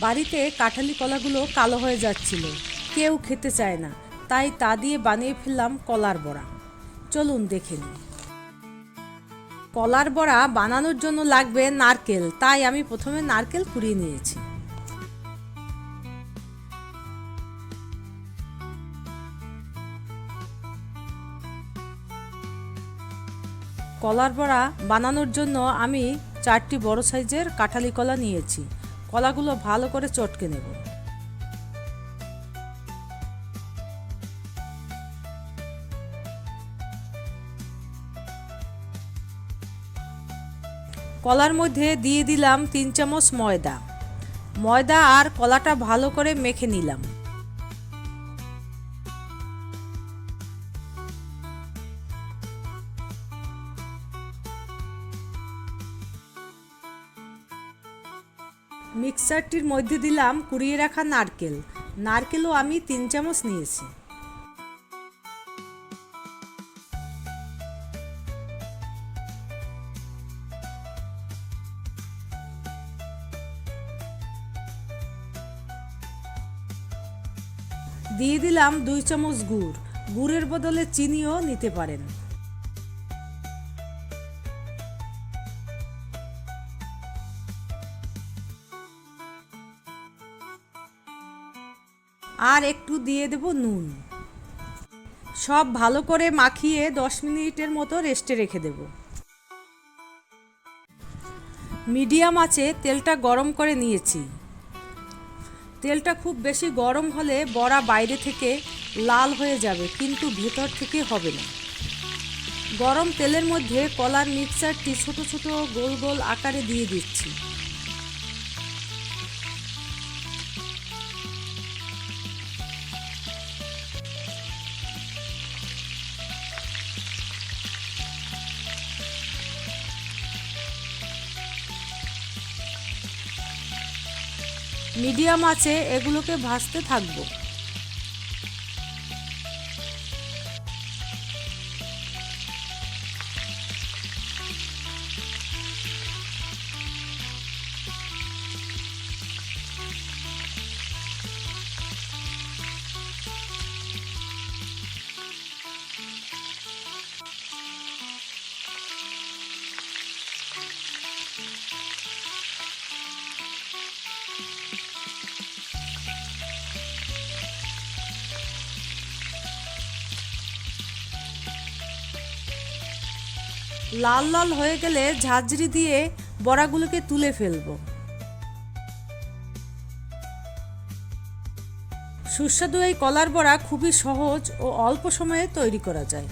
বাড়িতে কাঁঠালি কলাগুলো কালো হয়ে যাচ্ছিল, কেউ খেতে চায় না, তাই তা দিয়ে বানিয়ে ফেললাম কলার বড়া। চলুন দেখে নিই। কলার বড়া বানানোর জন্য লাগবে নারকেল, তাই আমি প্রথমে নারকেল কুড়িয়ে নিয়েছি। কলার বড়া বানানোর জন্য আমি 4টি বড় সাইজের কাঁঠালি কলা নিয়েছি। কলাগুলো ভালো করে চটকে নেব। কলার মধ্যে দিয়ে দিলাম 3 চামচ ময়দা। ময়দা আর কলাটা ভালো করে মেখে নিলাম। মিক্সারটির মধ্যে দিলাম কুড়িয়ে রাখা নারকেল। নারকেলও আমি 3 চামচ নিয়েছি। দিয়ে দিলাম 2 চামচ গুড়। গুড়ের বদলে চিনিও নিতে পারেন। আর একটু দিয়ে দেব নুন। সব ভালো করে মাখিয়ে 10 মিনিটের মতো রেস্টে রেখে দেব। মিডিয়াম আঁচে তেলটা গরম করে নিয়েছি। তেলটা খুব বেশি গরম হলে বড়া বাইরে থেকে লাল হয়ে যাবে, কিন্তু ভেতর থেকে হবে না। গরম তেলের মধ্যে কলার মিক্সচারটি ছোট ছোট গোল গোল আকারে দিয়ে দিচ্ছি। মিডিয়াম আঁচে এগুলোকে ভাজতে থাকবো। লাল লাল হয়ে গেলে ঝাঁঝরি দিয়ে বড়াগুলোকে তুলে ফেলবো। সুস্বাদু এই কলার বড়া খুবই সহজ ও অল্প সময়ে তৈরি করা যায়।